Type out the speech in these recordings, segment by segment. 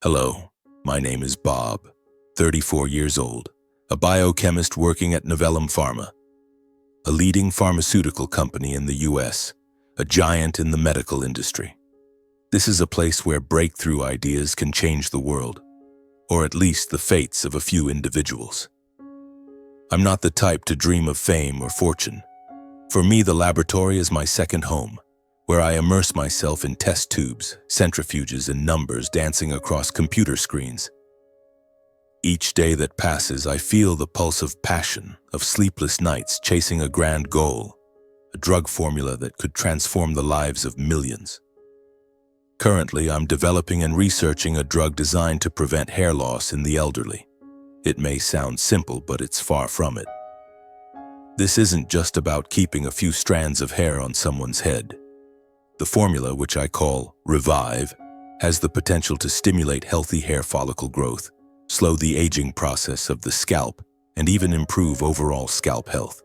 Hello, my name is Bob, 34 years old, a biochemist working at Novellum Pharma, a leading pharmaceutical company in the US, a giant in the medical industry. This is a place where breakthrough ideas can change the world, or at least the fates of a few individuals. I'm not the type to dream of fame or fortune. For me, the laboratory is my second home, where I immerse myself in test tubes, centrifuges, and numbers dancing across computer screens. Each day that passes, I feel the pulse of passion, of sleepless nights chasing a grand goal, a drug formula that could transform the lives of millions. Currently, I'm developing and researching a drug designed to prevent hair loss in the elderly. It may sound simple, but it's far from it. This isn't just about keeping a few strands of hair on someone's head. The formula, which I call Revive, has the potential to stimulate healthy hair follicle growth, slow the aging process of the scalp, and even improve overall scalp health.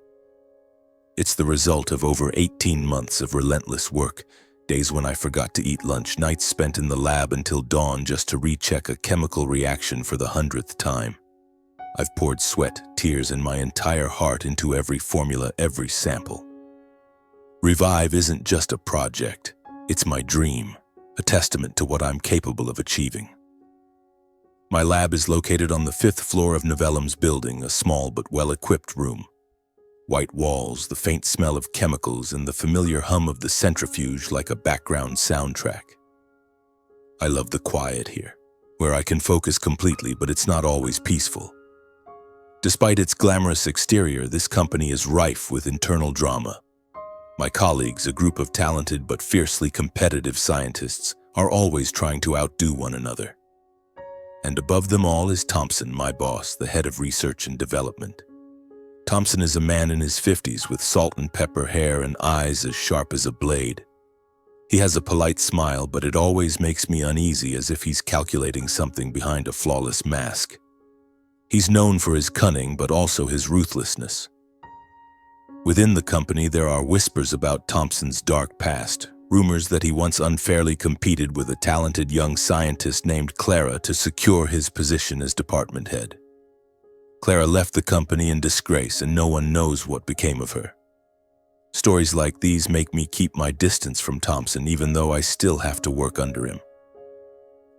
It's the result of over 18 months of relentless work, days when I forgot to eat lunch, nights spent in the lab until dawn just to recheck a chemical reaction for the 100th time. I've poured sweat, tears, and my entire heart into every formula, every sample. Revive isn't just a project, it's my dream, a testament to what I'm capable of achieving. My lab is located on the 5th floor of Novellum's building, a small but well-equipped room. White walls, the faint smell of chemicals, and the familiar hum of the centrifuge like a background soundtrack. I love the quiet here, where I can focus completely, but it's not always peaceful. Despite its glamorous exterior, this company is rife with internal drama. My colleagues, a group of talented but fiercely competitive scientists, are always trying to outdo one another. And above them all is Thompson, my boss, the head of research and development. Thompson is a man in his 50s with salt and pepper hair and eyes as sharp as a blade. He has a polite smile, but it always makes me uneasy, as if he's calculating something behind a flawless mask. He's known for his cunning, but also his ruthlessness. Within the company, there are whispers about Thompson's dark past, rumors that he once unfairly competed with a talented young scientist named Clara to secure his position as department head. Clara left the company in disgrace, and no one knows what became of her. Stories like these make me keep my distance from Thompson, even though I still have to work under him.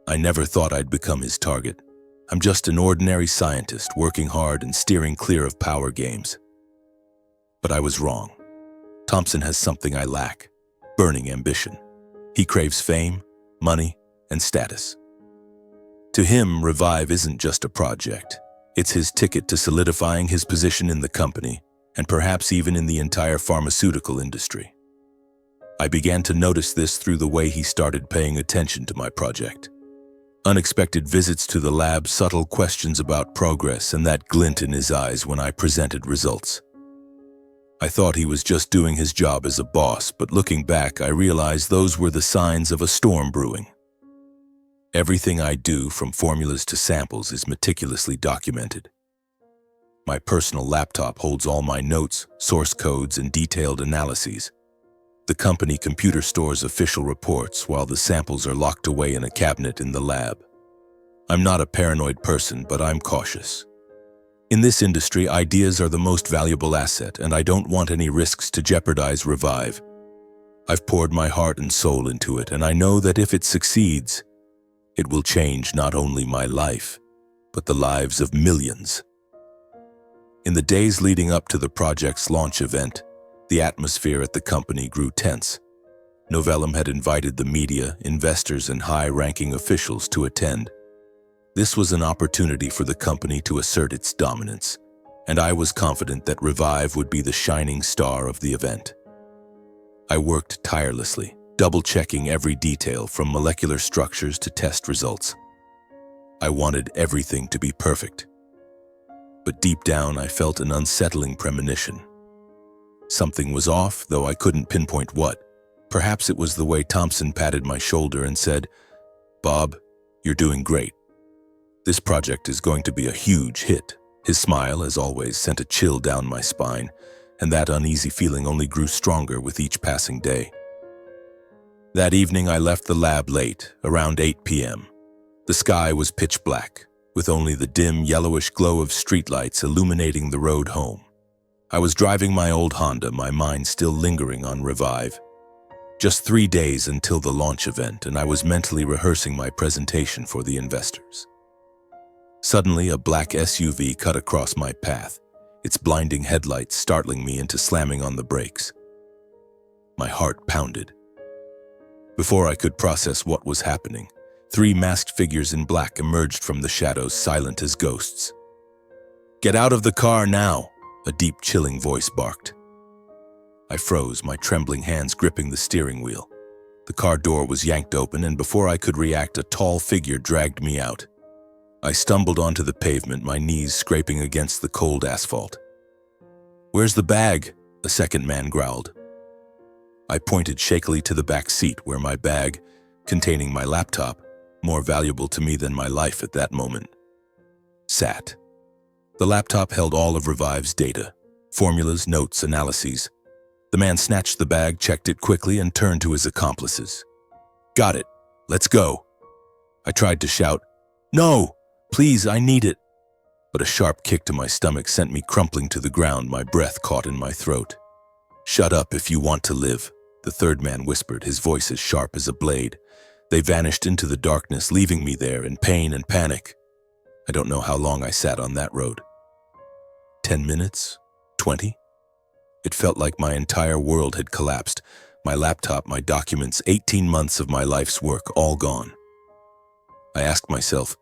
I never thought I'd become his target. I'm just an ordinary scientist working hard and steering clear of power games. But I was wrong. Thompson has something I lack: burning ambition. He craves fame, money, and status. To him, Revive isn't just a project. It's his ticket to solidifying his position in the company, and perhaps even in the entire pharmaceutical industry. I began to notice this through the way he started paying attention to my project. Unexpected visits to the lab, subtle questions about progress, and that glint in his eyes when I presented results. I thought he was just doing his job as a boss, but looking back, I realized those were the signs of a storm brewing. Everything I do, from formulas to samples, is meticulously documented. My personal laptop holds all my notes, source codes, and detailed analyses. The company computer stores official reports, while the samples are locked away in a cabinet in the lab. I'm not a paranoid person, but I'm cautious. In this industry, ideas are the most valuable asset, and I don't want any risks to jeopardize Revive. I've poured my heart and soul into it, and I know that if it succeeds, it will change not only my life, but the lives of millions. In the days leading up to the project's launch event, the atmosphere at the company grew tense. Novellum had invited the media, investors, and high-ranking officials to attend. This was an opportunity for the company to assert its dominance, and I was confident that Revive would be the shining star of the event. I worked tirelessly, double-checking every detail from molecular structures to test results. I wanted everything to be perfect. But deep down, I felt an unsettling premonition. Something was off, though I couldn't pinpoint what. Perhaps it was the way Thompson patted my shoulder and said, "Bob, you're doing great. This project is going to be a huge hit." His smile, as always, sent a chill down my spine, and that uneasy feeling only grew stronger with each passing day. That evening, I left the lab late, around 8 p.m. The sky was pitch black, with only the dim, yellowish glow of streetlights illuminating the road home. I was driving my old Honda, my mind still lingering on Revive. Just 3 days until the launch event, and I was mentally rehearsing my presentation for the investors. Suddenly, a black SUV cut across my path, its blinding headlights startling me into slamming on the brakes. My heart pounded. Before I could process what was happening, 3 masked figures in black emerged from the shadows, silent as ghosts. "Get out of the car now!" a deep, chilling voice barked. I froze, my trembling hands gripping the steering wheel. The car door was yanked open, and before I could react, a tall figure dragged me out. I stumbled onto the pavement, my knees scraping against the cold asphalt. "Where's the bag?" a second man growled. I pointed shakily to the back seat where my bag, containing my laptop, more valuable to me than my life at that moment, sat. The laptop held all of Revive's data, formulas, notes, analyses. The man snatched the bag, checked it quickly, and turned to his accomplices. "Got it. Let's go." I tried to shout, "No! Please, I need it." But a sharp kick to my stomach sent me crumpling to the ground, my breath caught in my throat. "Shut up if you want to live," the third man whispered, his voice as sharp as a blade. They vanished into the darkness, leaving me there in pain and panic. I don't know how long I sat on that road. 10 minutes? 20? It felt like my entire world had collapsed. My laptop, my documents, 18 months of my life's work, all gone. I asked myself,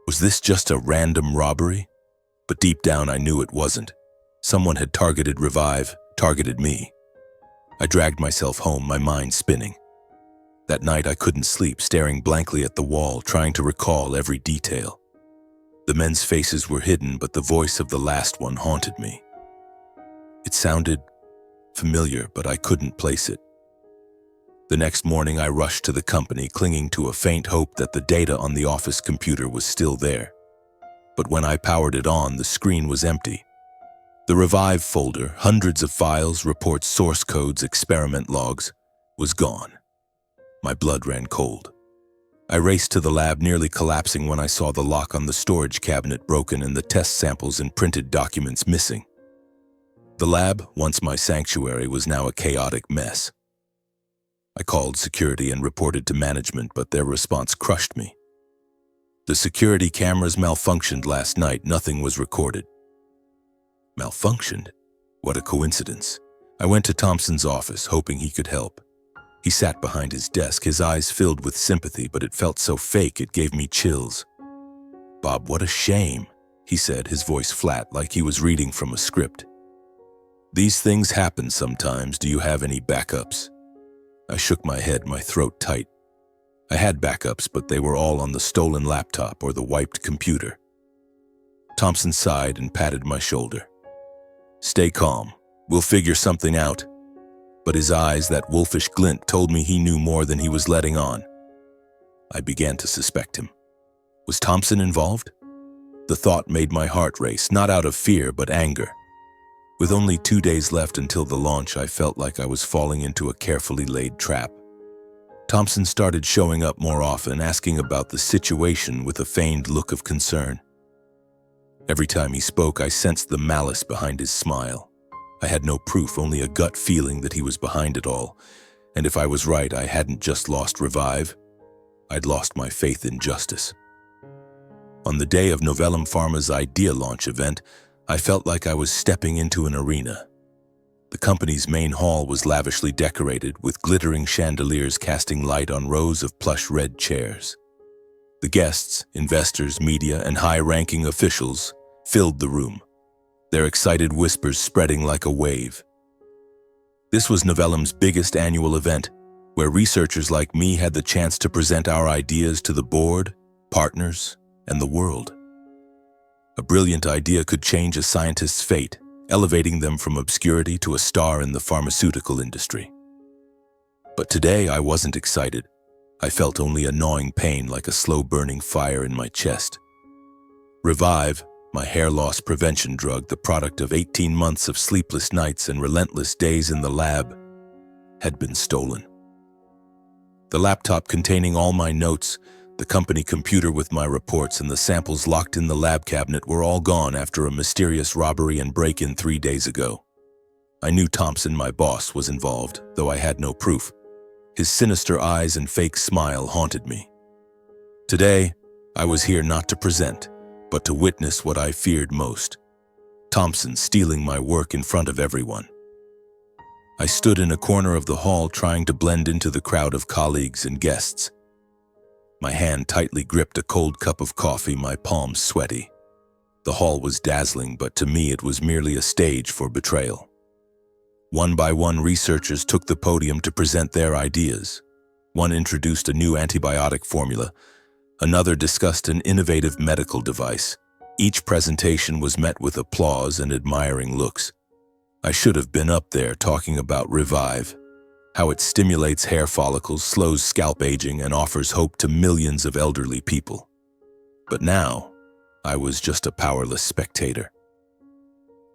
was this just a random robbery? But deep down I knew it wasn't. Someone had targeted Revive, targeted me. I dragged myself home, my mind spinning. That night I couldn't sleep, staring blankly at the wall, trying to recall every detail. The men's faces were hidden, but the voice of the last one haunted me. It sounded familiar, but I couldn't place it. The next morning I rushed to the company, clinging to a faint hope that the data on the office computer was still there. But when I powered it on, the screen was empty. The Revive folder, hundreds of files, reports, source codes, experiment logs, was gone. My blood ran cold. I raced to the lab, nearly collapsing when I saw the lock on the storage cabinet broken and the test samples and printed documents missing. The lab, once my sanctuary, was now a chaotic mess. I called security and reported to management, but their response crushed me. The security cameras malfunctioned last night. Nothing was recorded. Malfunctioned? What a coincidence. I went to Thompson's office, hoping he could help. He sat behind his desk, his eyes filled with sympathy, but it felt so fake it gave me chills. "Bob, what a shame," he said, his voice flat, like he was reading from a script. "These things happen sometimes. Do you have any backups?" I shook my head, my throat tight. I had backups, but they were all on the stolen laptop or the wiped computer. Thompson sighed and patted my shoulder. "Stay calm. We'll figure something out." But his eyes, that wolfish glint, told me he knew more than he was letting on. I began to suspect him. Was Thompson involved? The thought made my heart race, not out of fear, but anger. With only 2 days left until the launch, I felt like I was falling into a carefully laid trap. Thompson started showing up more often, asking about the situation with a feigned look of concern. Every time he spoke, I sensed the malice behind his smile. I had no proof, only a gut feeling that he was behind it all. And if I was right, I hadn't just lost Revive. I'd lost my faith in justice. On the day of Novellum Pharma's AITA launch event, I felt like I was stepping into an arena. The company's main hall was lavishly decorated, with glittering chandeliers casting light on rows of plush red chairs. The guests, investors, media, and high-ranking officials filled the room, their excited whispers spreading like a wave. This was Novellum's biggest annual event, where researchers like me had the chance to present our ideas to the board, partners, and the world. A brilliant idea could change a scientist's fate, elevating them from obscurity to a star in the pharmaceutical industry. But today I wasn't excited. I felt only a gnawing pain, like a slow-burning fire in my chest. Revive, my hair loss prevention drug, the product of 18 months of sleepless nights and relentless days in the lab, had been stolen. The laptop containing all my notes, The company computer with my reports and the samples locked in the lab cabinet were all gone after a mysterious robbery and break-in 3 days ago. I knew Thompson, my boss, was involved, though I had no proof. His sinister eyes and fake smile haunted me. Today, I was here not to present, but to witness what I feared most: Thompson stealing my work in front of everyone. I stood in a corner of the hall trying to blend into the crowd of colleagues and guests. My hand tightly gripped a cold cup of coffee, my palms sweaty. The hall was dazzling, but to me it was merely a stage for betrayal. One by one, researchers took the podium to present their ideas. One introduced a new antibiotic formula. Another discussed an innovative medical device. Each presentation was met with applause and admiring looks. I should have been up there talking about Revive, how it stimulates hair follicles, slows scalp aging, and offers hope to millions of elderly people. But now, I was just a powerless spectator.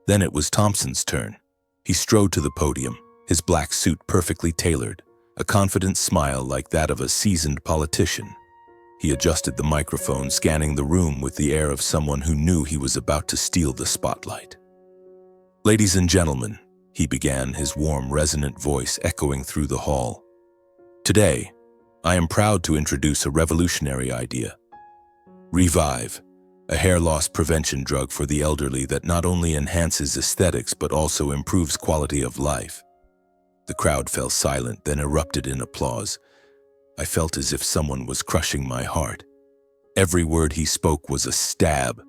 Then it was Thompson's turn. He strode to the podium, his black suit perfectly tailored, a confident smile like that of a seasoned politician. He adjusted the microphone, scanning the room with the air of someone who knew he was about to steal the spotlight. "Ladies and gentlemen," he began, his warm, resonant voice echoing through the hall. "Today, I am proud to introduce a revolutionary idea. Revive, a hair loss prevention drug for the elderly that not only enhances aesthetics but also improves quality of life." The crowd fell silent, then erupted in applause. I felt as if someone was crushing my heart. Every word he spoke was a stab.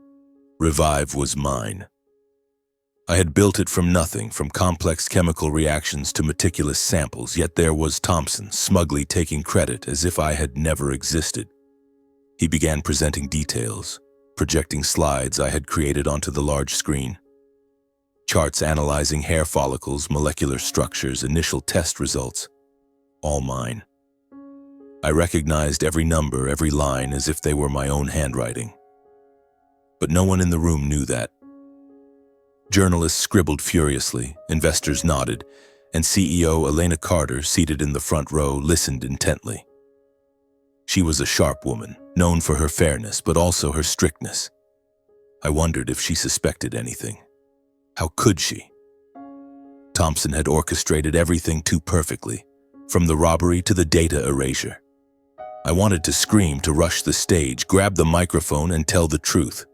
Revive was mine. I had built it from nothing, from complex chemical reactions to meticulous samples, yet there was Thompson, smugly taking credit as if I had never existed. He began presenting details, projecting slides I had created onto the large screen. Charts analyzing hair follicles, molecular structures, initial test results. All mine. I recognized every number, every line, as if they were my own handwriting. But no one in the room knew that. Journalists scribbled furiously, investors nodded, and CEO Elena Carter, seated in the front row, listened intently. She was a sharp woman, known for her fairness, but also her strictness. I wondered if she suspected anything. How could she? Thompson had orchestrated everything too perfectly, from the robbery to the data erasure. I wanted to scream, to rush the stage, grab the microphone, and tell the truth.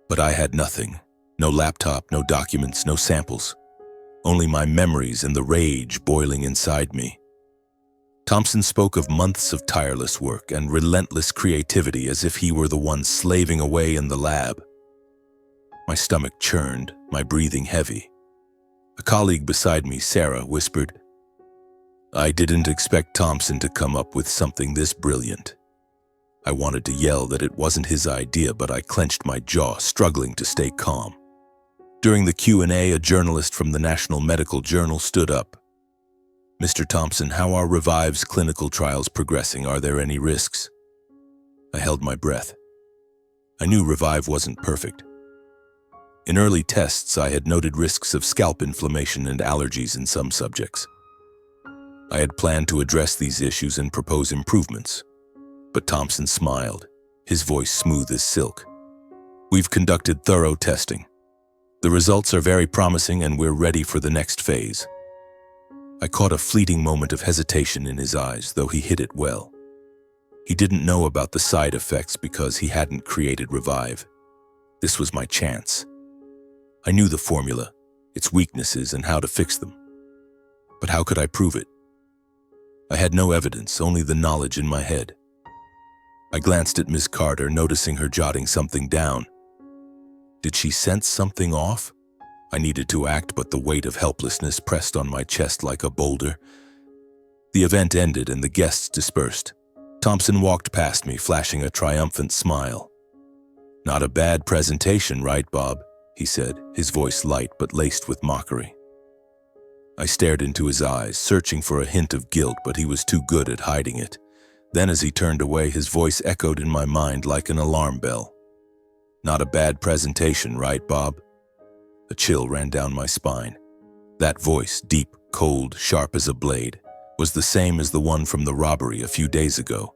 But I had nothing. No laptop, no documents, no samples. Only my memories and the rage boiling inside me. Thompson spoke of months of tireless work and relentless creativity as if he were the one slaving away in the lab. My stomach churned, my breathing heavy. A colleague beside me, Sarah, whispered, "I didn't expect Thompson to come up with something this brilliant." I wanted to yell that it wasn't his idea, but I clenched my jaw, struggling to stay calm. During the Q&A, a journalist from the National Medical Journal stood up. "Mr. Thompson, how are Revive's clinical trials progressing? Are there any risks?" I held my breath. I knew Revive wasn't perfect. In early tests, I had noted risks of scalp inflammation and allergies in some subjects. I had planned to address these issues and propose improvements. But Thompson smiled, his voice smooth as silk. "We've conducted thorough testing. The results are very promising and we're ready for the next phase." I caught a fleeting moment of hesitation in his eyes, though he hid it well. He didn't know about the side effects because he hadn't created Revive. This was my chance. I knew the formula, its weaknesses, and how to fix them. But how could I prove it? I had no evidence, only the knowledge in my head. I glanced at Miss Carter, noticing her jotting something down. Did she sense something off? I needed to act, but the weight of helplessness pressed on my chest like a boulder. The event ended and the guests dispersed. Thompson walked past me, flashing a triumphant smile. "Not a bad presentation, right, Bob?" he said, his voice light but laced with mockery. I stared into his eyes, searching for a hint of guilt, but he was too good at hiding it. Then as he turned away, his voice echoed in my mind like an alarm bell. "Not a bad presentation, right, Bob?" A chill ran down my spine. That voice, deep, cold, sharp as a blade, was the same as the one from the robbery a few days ago.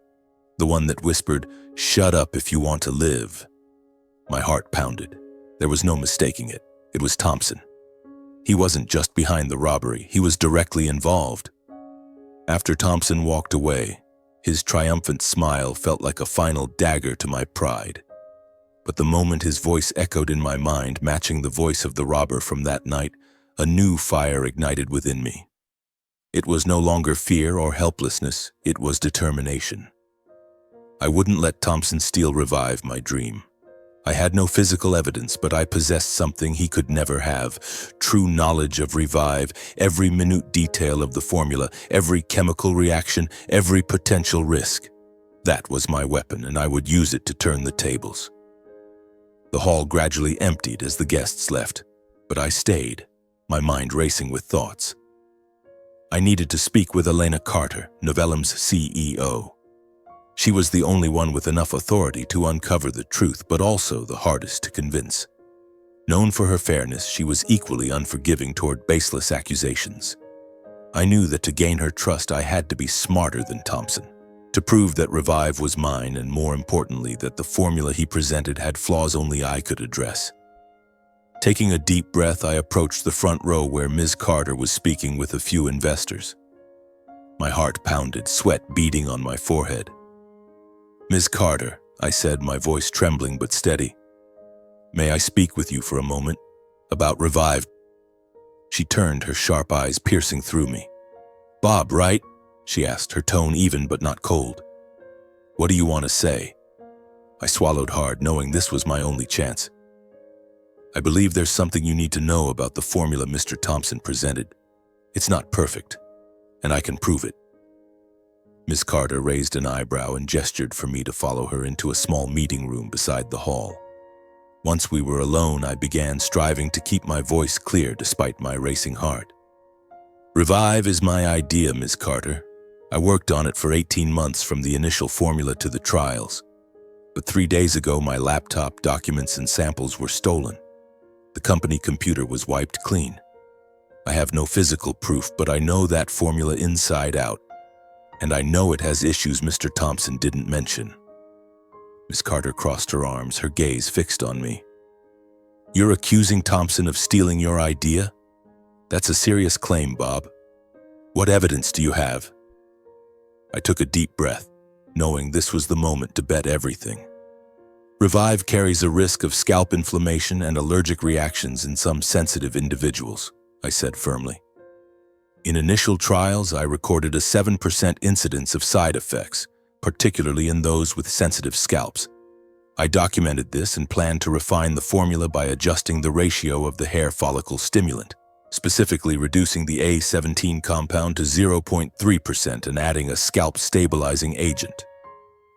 The one that whispered, "Shut up if you want to live." My heart pounded. There was no mistaking it. It was Thompson. He wasn't just behind the robbery, he was directly involved. After Thompson walked away, his triumphant smile felt like a final dagger to my pride. But the moment his voice echoed in my mind, matching the voice of the robber from that night, a new fire ignited within me. It was no longer fear or helplessness, it was determination. I wouldn't let Thompson steal Revive, my dream. I had no physical evidence, but I possessed something he could never have. True knowledge of Revive, every minute detail of the formula, every chemical reaction, every potential risk. That was my weapon, and I would use it to turn the tables. The hall gradually emptied as the guests left, but I stayed, my mind racing with thoughts. I needed to speak with Elena Carter, Novellum's CEO. She was the only one with enough authority to uncover the truth, but also the hardest to convince. Known for her fairness, she was equally unforgiving toward baseless accusations. I knew that to gain her trust, I had to be smarter than Thompson, to prove that Revive was mine, and more importantly, that the formula he presented had flaws only I could address. Taking a deep breath, I approached the front row where Ms. Carter was speaking with a few investors. My heart pounded, sweat beading on my forehead. "Ms. Carter," I said, my voice trembling but steady. "May I speak with you for a moment? About Revive?" She turned, her sharp eyes piercing through me. "Bob, right?" she asked, her tone even but not cold. "What do you want to say?" I swallowed hard, knowing this was my only chance. "I believe there's something you need to know about the formula Mr. Thompson presented. It's not perfect, and I can prove it." Ms. Carter raised an eyebrow and gestured for me to follow her into a small meeting room beside the hall. Once we were alone, I began striving to keep my voice clear despite my racing heart. "Revive is my idea, Ms. Carter. I worked on it for 18 months from the initial formula to the trials. But 3 days ago, my laptop, documents, and samples were stolen. The company computer was wiped clean. I have no physical proof, but I know that formula inside out. And I know it has issues Mr. Thompson didn't mention." Ms. Carter crossed her arms, her gaze fixed on me. "You're accusing Thompson of stealing your idea? That's a serious claim, Bob. What evidence do you have?" I took a deep breath, knowing this was the moment to bet everything. "Revive carries a risk of scalp inflammation and allergic reactions in some sensitive individuals," I said firmly. "In initial trials, I recorded a 7% incidence of side effects, particularly in those with sensitive scalps. I documented this and planned to refine the formula by adjusting the ratio of the hair follicle stimulant, specifically reducing the A17 compound to 0.3% and adding a scalp-stabilizing agent.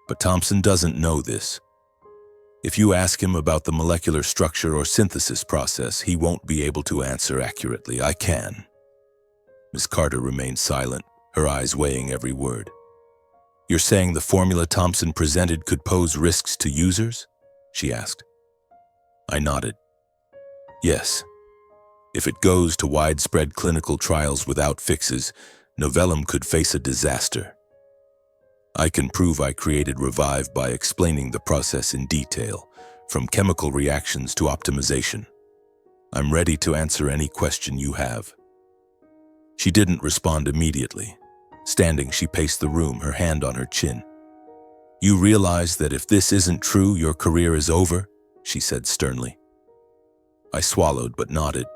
But Thompson doesn't know this. If you ask him about the molecular structure or synthesis process, he won't be able to answer accurately. I can." Ms. Carter remained silent, her eyes weighing every word. "You're saying the formula Thompson presented could pose risks to users?" she asked. I nodded. "Yes. If it goes to widespread clinical trials without fixes, Novellum could face a disaster. I can prove I created Revive by explaining the process in detail, from chemical reactions to optimization. I'm ready to answer any question you have." She didn't respond immediately. Standing, she paced the room, her hand on her chin. "You realize that if this isn't true, your career is over?" she said sternly. I swallowed but nodded.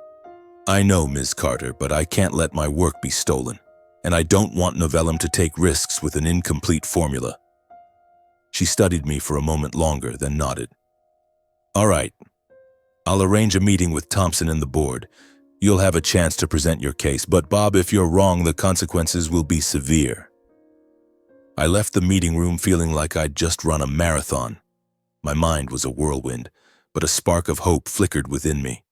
"I know, Ms. Carter, but I can't let my work be stolen, and I don't want Novellum to take risks with an incomplete formula." She studied me for a moment longer, then nodded. "All right. I'll arrange a meeting with Thompson and the board. You'll have a chance to present your case, but Bob, if you're wrong, the consequences will be severe." I left the meeting room feeling like I'd just run a marathon. My mind was a whirlwind, but a spark of hope flickered within me.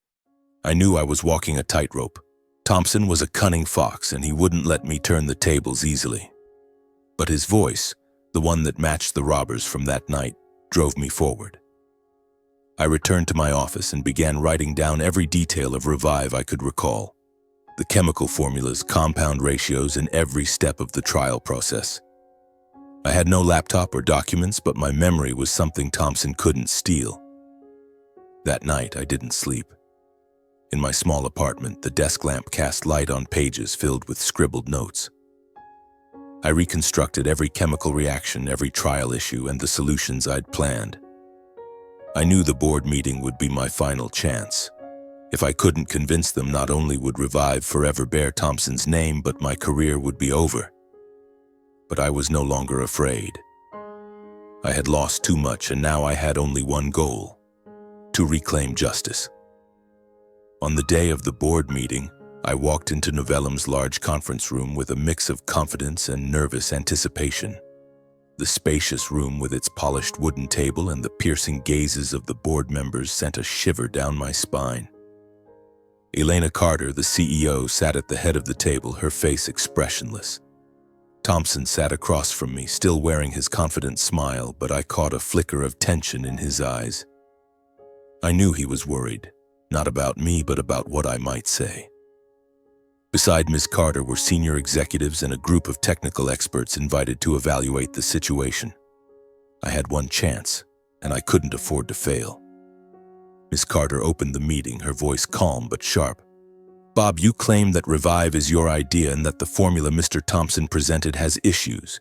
I knew I was walking a tightrope. Thompson was a cunning fox, and he wouldn't let me turn the tables easily. But his voice, the one that matched the robbers from that night, drove me forward. I returned to my office and began writing down every detail of Revive I could recall. The chemical formulas, compound ratios, and every step of the trial process. I had no laptop or documents, but my memory was something Thompson couldn't steal. That night, I didn't sleep. In my small apartment, the desk lamp cast light on pages filled with scribbled notes. I reconstructed every chemical reaction, every trial issue, and the solutions I'd planned. I knew the board meeting would be my final chance. If I couldn't convince them, not only would Revive forever bear Thompson's name, but my career would be over. But I was no longer afraid. I had lost too much, and now I had only one goal: to reclaim justice. On the day of the board meeting, I walked into Novellum's large conference room with a mix of confidence and nervous anticipation. The spacious room with its polished wooden table and the piercing gazes of the board members sent a shiver down my spine. Elena Carter, the CEO, sat at the head of the table, her face expressionless. Thompson sat across from me, still wearing his confident smile, but I caught a flicker of tension in his eyes. I knew he was worried, not about me, but about what I might say. Beside Ms. Carter were senior executives and a group of technical experts invited to evaluate the situation. I had one chance, and I couldn't afford to fail. Ms. Carter opened the meeting, her voice calm but sharp. "Bob, you claim that Revive is your idea and that the formula Mr. Thompson presented has issues.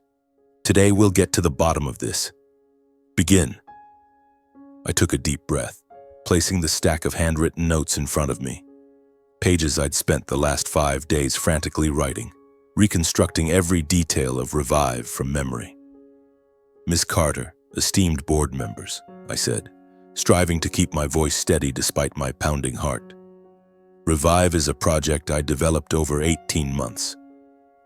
Today we'll get to the bottom of this. Begin." I took a deep breath, placing the stack of handwritten notes in front of me. Pages I'd spent the last 5 days frantically writing, reconstructing every detail of Revive from memory. "Ms. Carter, esteemed board members," I said, striving to keep my voice steady despite my pounding heart. "Revive is a project I developed over 18 months.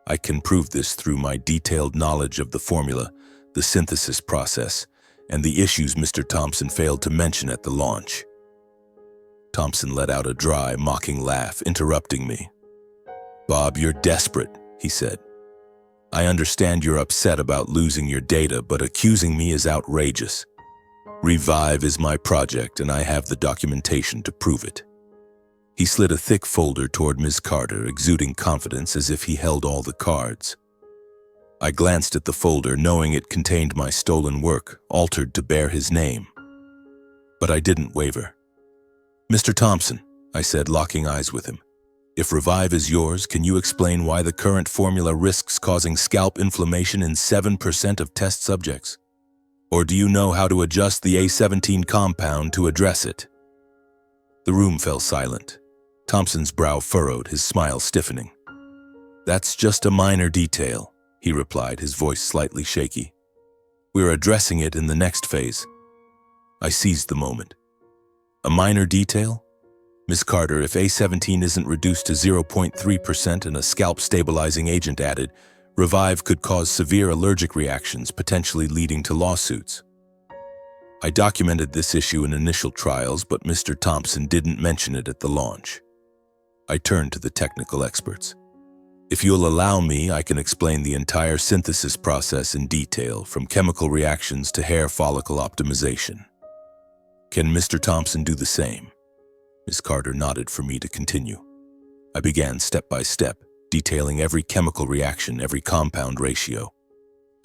I can prove this through my detailed knowledge of the formula, the synthesis process, and the issues Mr. Thompson failed to mention at the launch." Thompson let out a dry, mocking laugh, interrupting me. "Bob, you're desperate," he said. "I understand you're upset about losing your data, but accusing me is outrageous. Revive is my project, and I have the documentation to prove it." He slid a thick folder toward Ms. Carter, exuding confidence as if he held all the cards. I glanced at the folder, knowing it contained my stolen work, altered to bear his name. But I didn't waver. "Mr. Thompson," I said, locking eyes with him, "if Revive is yours, can you explain why the current formula risks causing scalp inflammation in 7% of test subjects? Or do you know how to adjust the A17 compound to address it?" The room fell silent. Thompson's brow furrowed, his smile stiffening. "That's just a minor detail," he replied, his voice slightly shaky. "We're addressing it in the next phase." I seized the moment. "A minor detail? Ms. Carter, if A17 isn't reduced to 0.3% and a scalp-stabilizing agent added, Revive could cause severe allergic reactions, potentially leading to lawsuits." I documented this issue in initial trials, but Mr. Thompson didn't mention it at the launch. I turned to the technical experts. "If you'll allow me, I can explain the entire synthesis process in detail, from chemical reactions to hair follicle optimization. Can Mr. Thompson do the same?" Ms. Carter nodded for me to continue. I began step by step, detailing every chemical reaction, every compound ratio.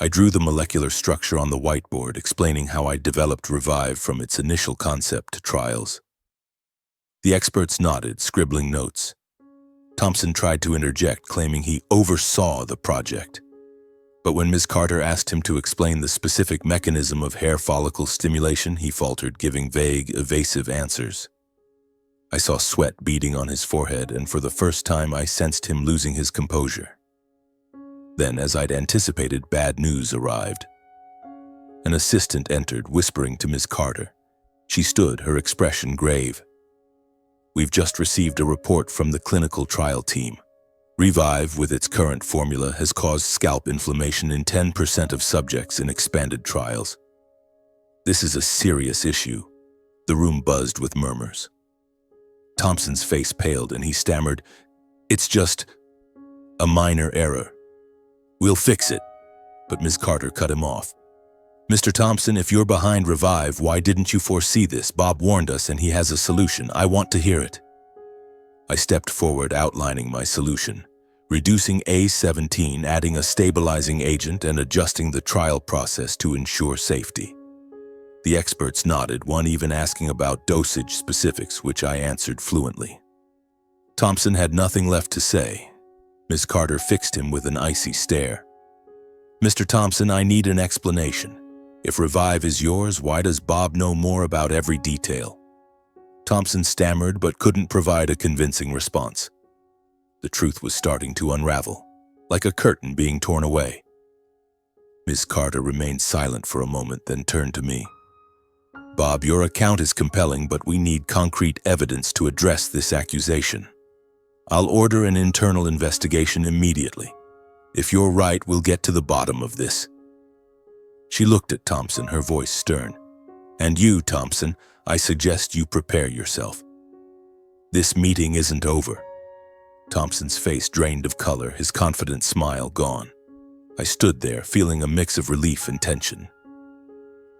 I drew the molecular structure on the whiteboard, explaining how I developed Revive from its initial concept to trials. The experts nodded, scribbling notes. Thompson tried to interject, claiming he oversaw the project. But when Ms. Carter asked him to explain the specific mechanism of hair follicle stimulation, he faltered, giving vague, evasive answers. I saw sweat beading on his forehead, and for the first time I sensed him losing his composure. Then, as I'd anticipated, bad news arrived. An assistant entered, whispering to Ms. Carter. She stood, her expression grave. "We've just received a report from the clinical trial team. Revive, with its current formula, has caused scalp inflammation in 10% of subjects in expanded trials. This is a serious issue." The room buzzed with murmurs. Thompson's face paled and he stammered, "It's just a minor error. We'll fix it." But Ms. Carter cut him off. "Mr. Thompson, if you're behind Revive, why didn't you foresee this? Bob warned us and he has a solution. I want to hear it." I stepped forward, outlining my solution. reducing A17, adding a stabilizing agent, and adjusting the trial process to ensure safety. The experts nodded, one even asking about dosage specifics, which I answered fluently. Thompson had nothing left to say. Ms. Carter fixed him with an icy stare. "Mr. Thompson, I need an explanation. If Revive is yours, why does Bob know more about every detail?" Thompson stammered but couldn't provide a convincing response. The truth was starting to unravel, like a curtain being torn away. Ms. Carter remained silent for a moment, then turned to me. "Bob, your account is compelling, but we need concrete evidence to address this accusation. I'll order an internal investigation immediately. If you're right, we'll get to the bottom of this." She looked at Thompson, her voice stern. "And you, Thompson, I suggest you prepare yourself. This meeting isn't over." Thompson's face drained of color, his confident smile gone. I stood there, feeling a mix of relief and tension.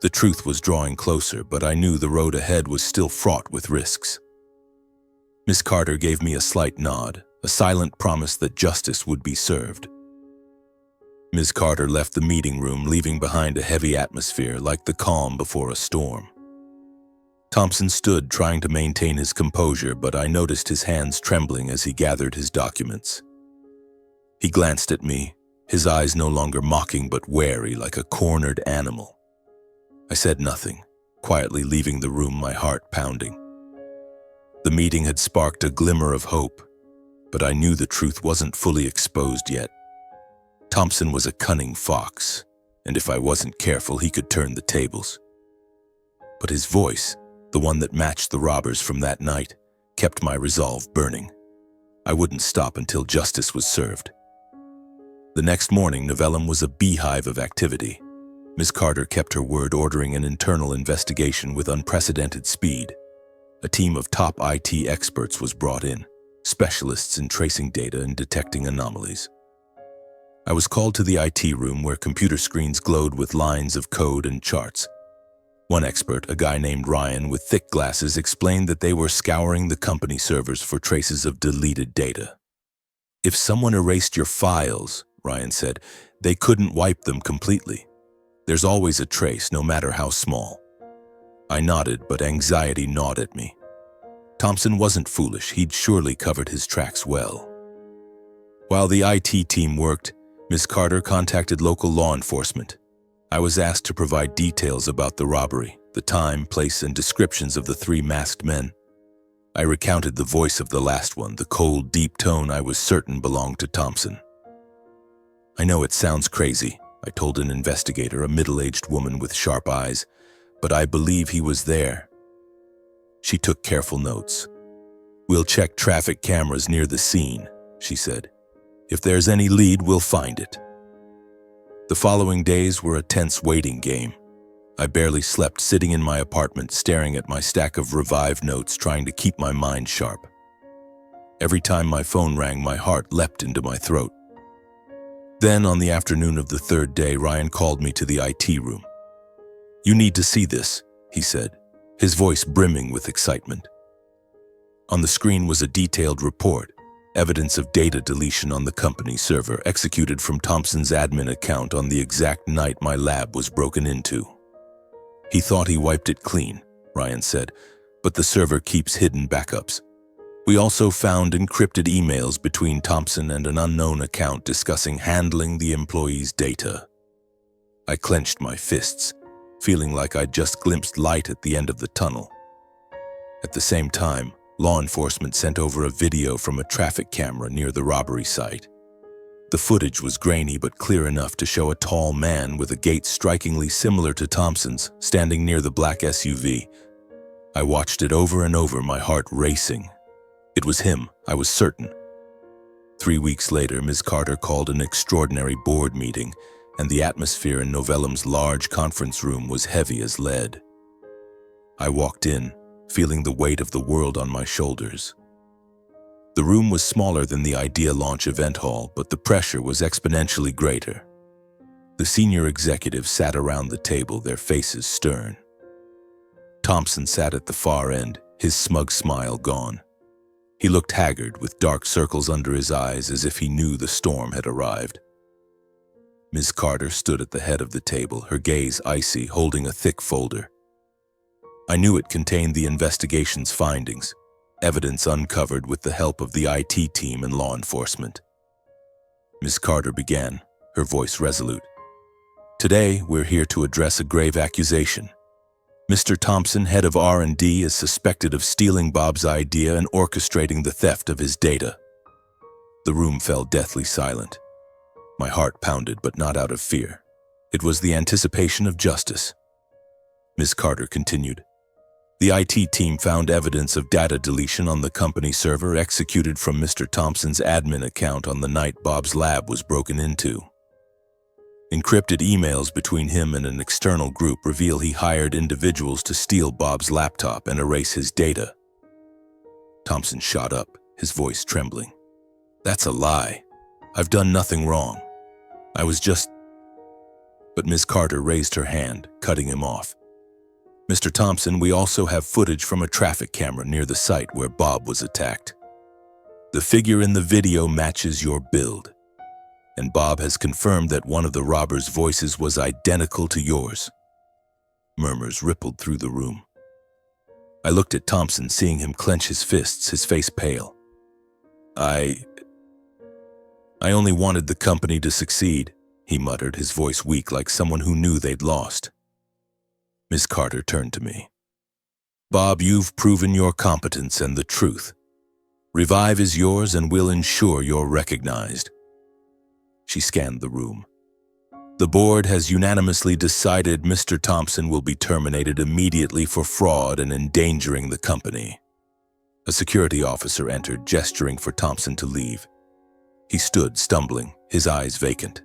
The truth was drawing closer, but I knew the road ahead was still fraught with risks. Miss Carter gave me a slight nod, a silent promise that justice would be served. Ms. Carter left the meeting room, leaving behind a heavy atmosphere like the calm before a storm. Thompson stood, trying to maintain his composure, but I noticed his hands trembling as he gathered his documents. He glanced at me, his eyes no longer mocking but wary, like a cornered animal. I said nothing, quietly leaving the room, my heart pounding. The meeting had sparked a glimmer of hope, but I knew the truth wasn't fully exposed yet. Thompson was a cunning fox, and if I wasn't careful, he could turn the tables. But his voice, the one that matched the robbers from that night, kept my resolve burning. I wouldn't stop until justice was served. The next morning, Novellum was a beehive of activity. Ms. Carter kept her word, ordering an internal investigation with unprecedented speed. A team of top IT experts was brought in, specialists in tracing data and detecting anomalies. I was called to the IT room where computer screens glowed with lines of code and charts. One expert, a guy named Ryan with thick glasses, explained that they were scouring the company servers for traces of deleted data. "If someone erased your files," Ryan said, "they couldn't wipe them completely. There's always a trace, no matter how small." I nodded, but anxiety gnawed at me. Thompson wasn't foolish. He'd surely covered his tracks well. While the IT team worked, Ms. Carter contacted local law enforcement. I was asked to provide details about the robbery, the time, place, and descriptions of the 3 masked men. I recounted the voice of the last one, the cold, deep tone I was certain belonged to Thompson. "I know it sounds crazy," I told an investigator, a middle-aged woman with sharp eyes, "but I believe he was there." She took careful notes. "We'll check traffic cameras near the scene," she said. "If there's any lead, we'll find it." The following days were a tense waiting game. I barely slept, sitting in my apartment, staring at my stack of Revive notes, trying to keep my mind sharp. Every time my phone rang, my heart leapt into my throat. Then, on the afternoon of the 3rd day, Ryan called me to the IT room. "You need to see this," he said, his voice brimming with excitement. On the screen was a detailed report, evidence of data deletion on the company server, executed from Thompson's admin account on the exact night my lab was broken into. "He thought he wiped it clean," Ryan said, "but the server keeps hidden backups. We also found encrypted emails between Thompson and an unknown account discussing handling the employees' data." I clenched my fists, feeling like I'd just glimpsed light at the end of the tunnel. At the same time, law enforcement sent over a video from a traffic camera near the robbery site. The footage was grainy but clear enough to show a tall man with a gait strikingly similar to Thompson's standing near the black SUV. I watched it over and over, my heart racing. It was him, I was certain. 3 weeks later, Ms. Carter called an extraordinary board meeting, and the atmosphere in Novellum's large conference room was heavy as lead. I walked in, feeling the weight of the world on my shoulders. The room was smaller than the Idea Launch event hall, but the pressure was exponentially greater. The senior executives sat around the table, their faces stern. Thompson sat at the far end, his smug smile gone. He looked haggard, with dark circles under his eyes, as if he knew the storm had arrived. Ms. Carter stood at the head of the table, her gaze icy, holding a thick folder. I knew it contained the investigation's findings, evidence uncovered with the help of the IT team and law enforcement. Ms. Carter began, her voice resolute. Today, we're here to address a grave accusation. Mr. Thompson, head of R&D, is suspected of stealing Bob's idea and orchestrating the theft of his data. The room fell deathly silent. My heart pounded, but not out of fear. It was the anticipation of justice. Ms. Carter continued. The IT team found evidence of data deletion on the company server executed from Mr. Thompson's admin account on the night Bob's lab was broken into. Encrypted emails between him and an external group reveal he hired individuals to steal Bob's laptop and erase his data. Thompson shot up, his voice trembling. That's a lie. I've done nothing wrong. I was just... But Ms. Carter raised her hand, cutting him off. Mr. Thompson, we also have footage from a traffic camera near the site where Bob was attacked. The figure in the video matches your build, and Bob has confirmed that one of the robbers' voices was identical to yours. Murmurs rippled through the room. I looked at Thompson, seeing him clench his fists, his face pale. I only wanted the company to succeed, he muttered, his voice weak like someone who knew they'd lost. Ms. Carter turned to me. Bob, you've proven your competence and the truth. Revive is yours and we'll ensure you're recognized. She scanned the room. The board has unanimously decided Mr. Thompson will be terminated immediately for fraud and endangering the company. A security officer entered, gesturing for Thompson to leave. He stood, stumbling, his eyes vacant.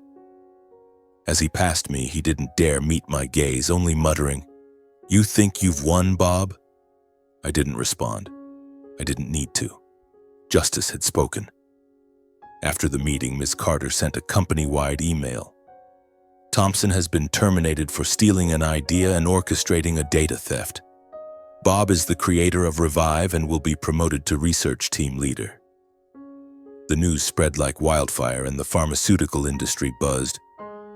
As he passed me, he didn't dare meet my gaze, only muttering, "You think you've won, Bob?" I didn't respond. I didn't need to. Justice had spoken. After the meeting, Ms. Carter sent a company-wide email. Thompson has been terminated for stealing an idea and orchestrating a data theft. Bob is the creator of Revive and will be promoted to research team leader. The news spread like wildfire and the pharmaceutical industry buzzed.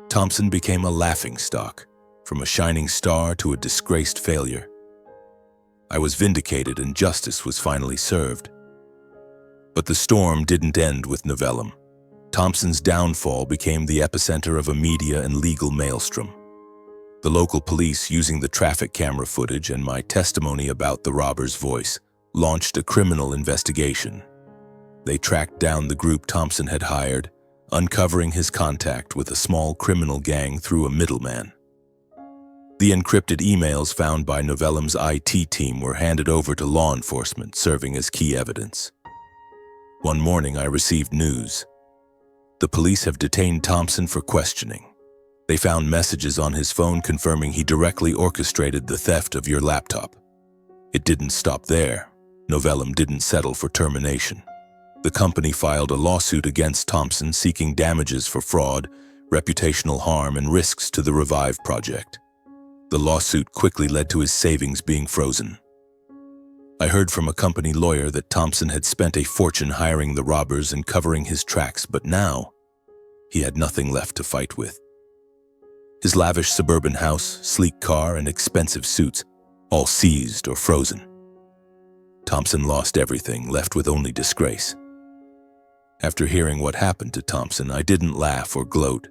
Thompson became a laughingstock, from a shining star to a disgraced failure. I was vindicated and justice was finally served. But the storm didn't end with Novellum. Thompson's downfall became the epicenter of a media and legal maelstrom. The local police, using the traffic camera footage and my testimony about the robber's voice, launched a criminal investigation. They tracked down the group Thompson had hired, uncovering his contact with a small criminal gang through a middleman. The encrypted emails found by Novellum's IT team were handed over to law enforcement, serving as key evidence. One morning, I received news. The police have detained Thompson for questioning. They found messages on his phone confirming he directly orchestrated the theft of your laptop. It didn't stop there. Novellum didn't settle for termination. The company filed a lawsuit against Thompson seeking damages for fraud, reputational harm, and risks to the Revive project. The lawsuit quickly led to his savings being frozen. I heard from a company lawyer that Thompson had spent a fortune hiring the robbers and covering his tracks, but now he had nothing left to fight with. His lavish suburban house, sleek car, and expensive suits, all seized or frozen. Thompson lost everything, left with only disgrace. After hearing what happened to Thompson, I didn't laugh or gloat.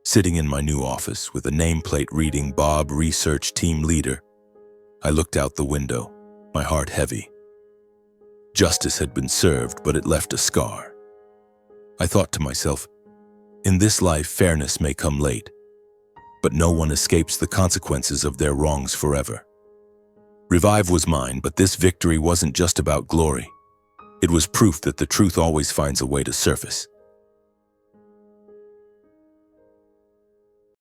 Sitting in my new office with a nameplate reading Bob Research Team Leader, I looked out the window, my heart heavy. Justice had been served, but it left a scar. I thought to myself, in this life, fairness may come late, but no one escapes the consequences of their wrongs forever. Revive was mine, but this victory wasn't just about glory. It was proof that the truth always finds a way to surface.